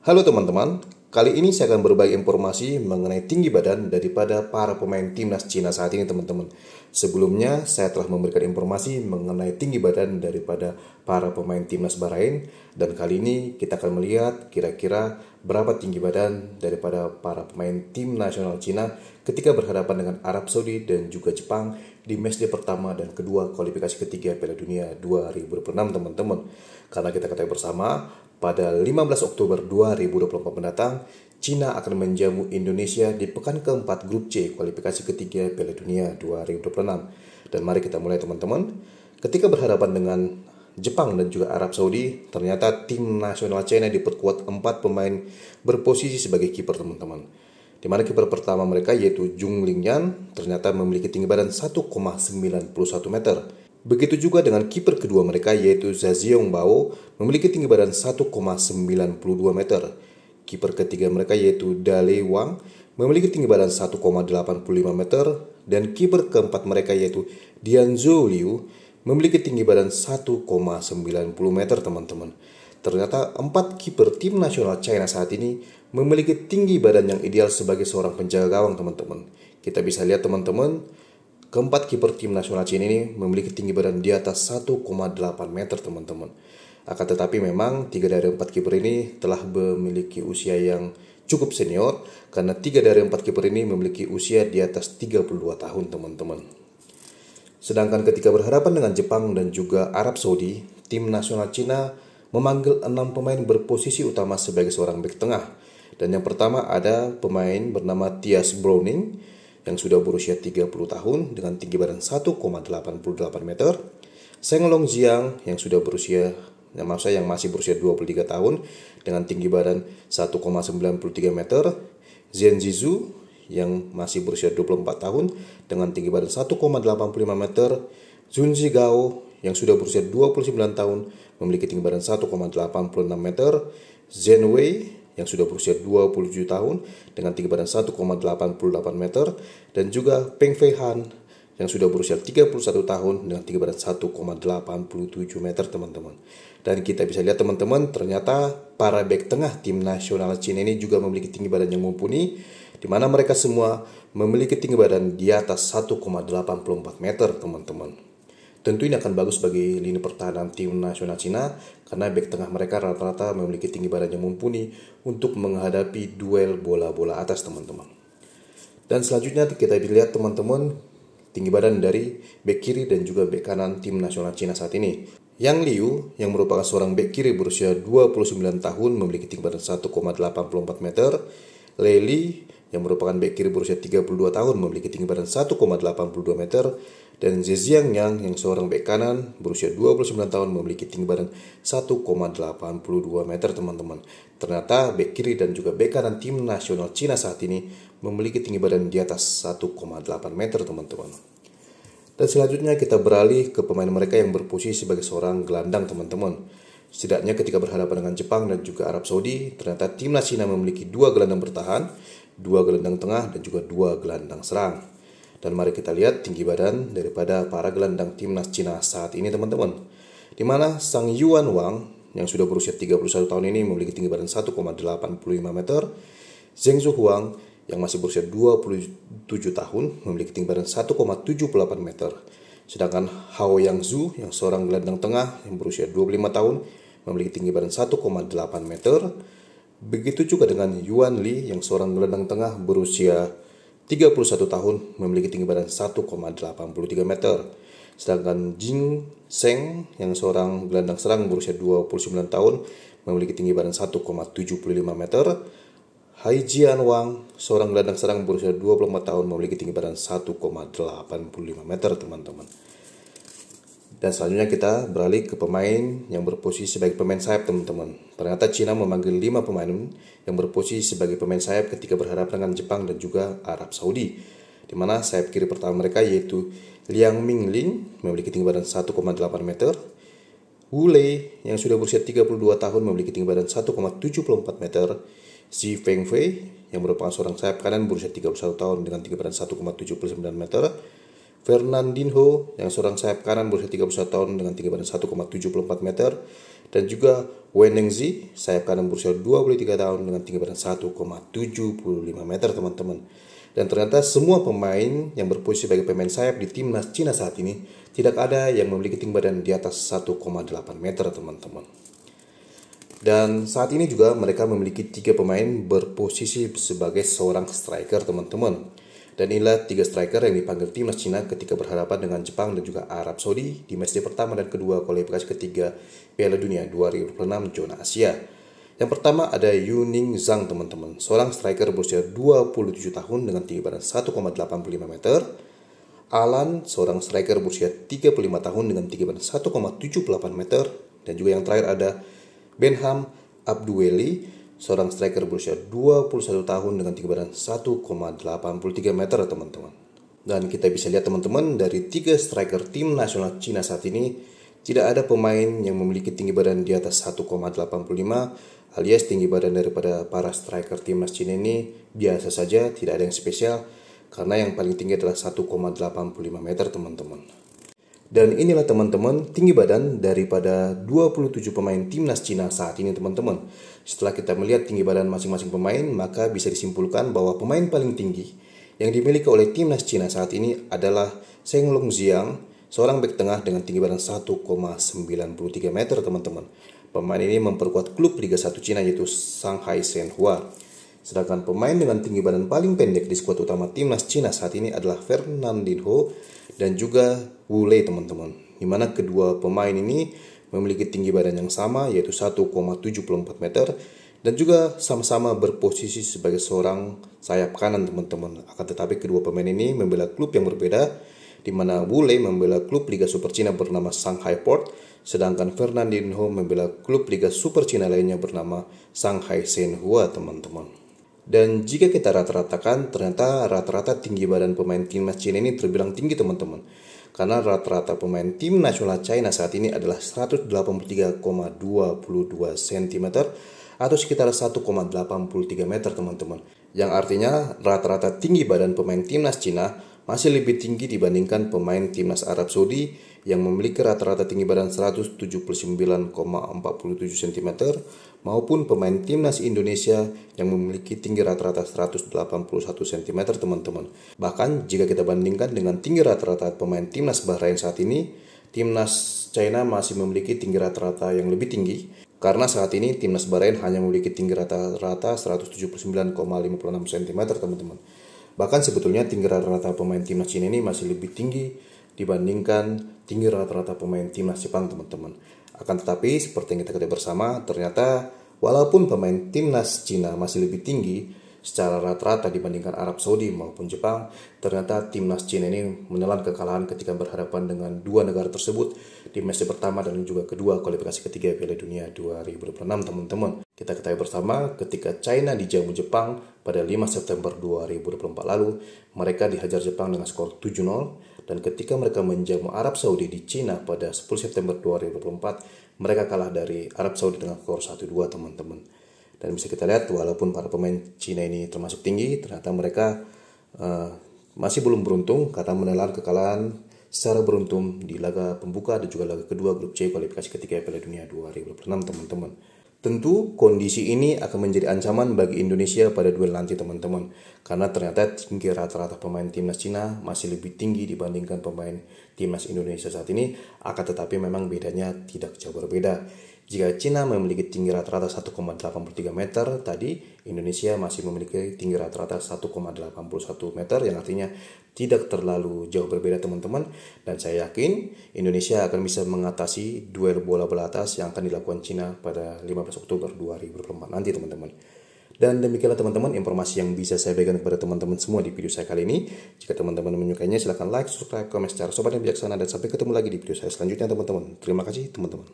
Halo teman-teman, kali ini saya akan berbagi informasi mengenai tinggi badan daripada para pemain timnas Cina saat ini teman-teman. Sebelumnya saya telah memberikan informasi mengenai tinggi badan daripada para pemain timnas Bahrain. Dan kali ini kita akan melihat kira-kira berapa tinggi badan daripada para pemain tim nasional Cina ketika berhadapan dengan Arab Saudi dan juga Jepang di matchday pertama dan kedua kualifikasi ketiga Piala Dunia 2026 teman-teman. Karena kita ketahui bersama, pada 15 Oktober 2024 mendatang, Cina akan menjamu Indonesia di pekan keempat grup C kualifikasi ketiga Piala Dunia 2026. Dan mari kita mulai teman-teman. Ketika berhadapan dengan Jepang dan juga Arab Saudi, ternyata tim nasional China diperkuat 4 pemain berposisi sebagai kiper teman-teman. Di mana kiper pertama mereka yaitu Zhong Lingyan ternyata memiliki tinggi badan 1,91 meter. Begitu juga dengan kiper kedua mereka yaitu Zhajiong Bao memiliki tinggi badan 1,92 meter. Kiper ketiga mereka yaitu Dale Wang memiliki tinggi badan 1,85 meter. Dan kiper keempat mereka yaitu Dianzhou Liu memiliki tinggi badan 1,90 meter teman-teman. Ternyata 4 kiper tim nasional China saat ini memiliki tinggi badan yang ideal sebagai seorang penjaga gawang teman-teman. Kita bisa lihat teman-teman, keempat kiper tim nasional Cina ini memiliki tinggi badan di atas 1,8 meter teman-teman. Akan tetapi memang 3 dari 4 kiper ini telah memiliki usia yang cukup senior, karena 3 dari 4 kiper ini memiliki usia di atas 32 tahun teman-teman. Sedangkan ketika berhadapan dengan Jepang dan juga Arab Saudi, tim nasional Cina memanggil 6 pemain berposisi utama sebagai seorang bek tengah. Dan yang pertama ada pemain bernama Thias Browning yang sudah berusia 30 tahun dengan tinggi badan 1,88 meter. Seng Long Jiang yang sudah berusia yang masih berusia 23 tahun dengan tinggi badan 1,93 meter. Zhen Zizhu yang masih berusia 24 tahun dengan tinggi badan 1,85 meter. Zhun Zhigao yang sudah berusia 29 tahun memiliki tinggi badan 1,86 meter. Zhen Wei yang sudah berusia 27 tahun dengan tinggi badan 1,88 meter, dan juga Peng Fei Han yang sudah berusia 31 tahun dengan tinggi badan 1,87 meter teman-teman. Dan kita bisa lihat teman-teman, ternyata para bek tengah tim nasional Cina ini juga memiliki tinggi badan yang mumpuni, di mana mereka semua memiliki tinggi badan di atas 1,84 meter teman-teman. Tentu ini akan bagus bagi lini pertahanan tim nasional Cina karena bek tengah mereka rata-rata memiliki tinggi badan yang mumpuni untuk menghadapi duel bola-bola atas teman-teman. Dan selanjutnya kita lihat teman-teman tinggi badan dari bek kiri dan juga bek kanan tim nasional Cina saat ini. Yang Liu yang merupakan seorang bek kiri berusia 29 tahun memiliki tinggi badan 1,84 meter. Lei Li yang merupakan bek kiri berusia 32 tahun memiliki tinggi badan 1,82 meter. Dan Zhejiang Yang yang seorang bek kanan berusia 29 tahun memiliki tinggi badan 1,82 meter teman-teman. Ternyata bek kiri dan juga bek kanan tim nasional Cina saat ini memiliki tinggi badan di atas 1,8 meter teman-teman. Dan selanjutnya kita beralih ke pemain mereka yang berposisi sebagai seorang gelandang teman-teman. Setidaknya ketika berhadapan dengan Jepang dan juga Arab Saudi, ternyata timnas Cina memiliki 2 gelandang bertahan, 2 gelandang tengah dan juga 2 gelandang serang. Dan mari kita lihat tinggi badan daripada para gelandang timnas Cina saat ini teman-teman. Di mana Sang Yuan Wang yang sudah berusia 31 tahun ini memiliki tinggi badan 1,85 meter. Zheng Zuhuang yang masih berusia 27 tahun memiliki tinggi badan 1,78 meter. Sedangkan Hao Yangzhu yang seorang gelandang tengah yang berusia 25 tahun memiliki tinggi badan 1,8 meter. Begitu juga dengan Yuan Li yang seorang gelandang tengah berusia 31 tahun memiliki tinggi badan 1,83 meter. Sedangkan Jing Seng yang seorang gelandang serang berusia 29 tahun memiliki tinggi badan 1,75 meter. Hai Jian Wang seorang gelandang serang berusia 24 tahun memiliki tinggi badan 1,85 meter teman-teman. Dan selanjutnya kita beralih ke pemain yang berposisi sebagai pemain sayap teman-teman. Ternyata Cina memanggil 5 pemain yang berposisi sebagai pemain sayap ketika berhadapan dengan Jepang dan juga Arab Saudi. Di mana sayap kiri pertama mereka yaitu Liang Mingling memiliki tinggi badan 1,8 meter. Wu Lei yang sudah berusia 32 tahun memiliki tinggi badan 1,74 meter. Xi Fengfei yang merupakan seorang sayap kanan berusia 31 tahun dengan tinggi badan 1,79 meter. Fernandinho yang seorang sayap kanan berusia 31 tahun dengan tinggi badan 1,74 meter. Dan juga Wen Nengzi, sayap kanan berusia 23 tahun dengan tinggi badan 1,75 meter teman-teman. Dan ternyata semua pemain yang berposisi sebagai pemain sayap di timnas Cina saat ini tidak ada yang memiliki tinggi badan di atas 1,8 meter teman-teman. Dan saat ini juga mereka memiliki 3 pemain berposisi sebagai seorang striker teman-teman. Dan inilah 3 striker yang dipanggil timnas Cina ketika berhadapan dengan Jepang dan juga Arab Saudi di matchday pertama dan kedua kualifikasi ketiga Piala Dunia 2026 zona Asia. Yang pertama ada Yuning Zhang teman-teman, seorang striker berusia 27 tahun dengan tinggi badan 1,85 meter. Alan, seorang striker berusia 35 tahun dengan tinggi badan 1,78 meter. Dan juga yang terakhir ada Benham Abduweli, seorang striker berusia 21 tahun dengan tinggi badan 1,83 meter teman-teman. Dan kita bisa lihat teman-teman, dari 3 striker tim nasional Cina saat ini tidak ada pemain yang memiliki tinggi badan di atas 1,85, alias tinggi badan daripada para striker timnas Cina ini biasa saja, tidak ada yang spesial, karena yang paling tinggi adalah 1,85 meter teman-teman. Dan inilah teman-teman tinggi badan daripada 27 pemain timnas Cina saat ini teman-teman. Setelah kita melihat tinggi badan masing-masing pemain, maka bisa disimpulkan bahwa pemain paling tinggi yang dimiliki oleh timnas Cina saat ini adalah Zheng Longjiang, seorang bek tengah dengan tinggi badan 1,93 meter teman-teman. Pemain ini memperkuat klub Liga 1 Cina yaitu Shanghai Shenhua. Sedangkan pemain dengan tinggi badan paling pendek di skuad utama timnas Cina saat ini adalah Fernandinho dan juga Wu Lei teman-teman. Di mana kedua pemain ini memiliki tinggi badan yang sama yaitu 1,74 meter dan juga sama-sama berposisi sebagai seorang sayap kanan teman-teman. Akan tetapi kedua pemain ini membela klub yang berbeda, di mana Wu Lei membela klub Liga Super Cina bernama Shanghai Port, sedangkan Fernandinho membela klub Liga Super Cina lainnya bernama Shanghai Shenhua teman-teman. Dan jika kita rata-ratakan, ternyata rata-rata tinggi badan pemain timnas Cina ini terbilang tinggi teman-teman. Karena rata-rata pemain tim nasional China saat ini adalah 183,22 cm atau sekitar 1,83 meter teman-teman. Yang artinya rata-rata tinggi badan pemain timnas Cina masih lebih tinggi dibandingkan pemain timnas Arab Saudi yang memiliki rata-rata tinggi badan 179,47 cm maupun pemain timnas Indonesia yang memiliki tinggi rata-rata 181 cm teman-teman. Bahkan jika kita bandingkan dengan tinggi rata-rata pemain timnas Bahrain saat ini, timnas China masih memiliki tinggi rata-rata yang lebih tinggi. Karena saat ini timnas Bahrain hanya memiliki tinggi rata-rata 179,56 cm teman-teman. Bahkan sebetulnya tinggi rata-rata pemain timnas Cina ini masih lebih tinggi dibandingkan tinggi rata-rata pemain timnas Jepang teman-teman. Akan tetapi seperti yang kita ketahui bersama, ternyata walaupun pemain timnas Cina masih lebih tinggi secara rata-rata dibandingkan Arab Saudi maupun Jepang, ternyata timnas Cina ini menelan kekalahan ketika berhadapan dengan dua negara tersebut di match pertama dan juga kedua kualifikasi ketiga Piala Dunia 2026 teman-teman. Kita ketahui bersama ketika China dijamu Jepang pada 5 September 2024 lalu, mereka dihajar Jepang dengan skor 7-0, dan ketika mereka menjamu Arab Saudi di Cina pada 10 September 2024, mereka kalah dari Arab Saudi dengan skor 1-2 teman-teman. Dan bisa kita lihat walaupun para pemain Cina ini termasuk tinggi, ternyata mereka masih belum beruntung karena menelan kekalahan secara beruntun di laga pembuka dan juga laga kedua grup C kualifikasi ketiga Piala Dunia 2026 teman-teman. Tentu kondisi ini akan menjadi ancaman bagi Indonesia pada duel nanti teman-teman, karena ternyata tinggi rata-rata pemain timnas Cina masih lebih tinggi dibandingkan pemain timnas Indonesia saat ini. Akan tetapi memang bedanya tidak jauh berbeda. Jika Cina memiliki tinggi rata-rata 1,83 meter, tadi Indonesia masih memiliki tinggi rata-rata 1,81 meter, yang artinya tidak terlalu jauh berbeda teman-teman. Dan saya yakin Indonesia akan bisa mengatasi duel bola-bola atas yang akan dilakukan Cina pada 15 Oktober 2024 nanti teman-teman. Dan demikianlah teman-teman informasi yang bisa saya berikan kepada teman-teman semua di video saya kali ini. Jika teman-teman menyukainya silahkan like, subscribe, komen secara sobat yang bijaksana, dan sampai ketemu lagi di video saya selanjutnya teman-teman. Terima kasih teman-teman.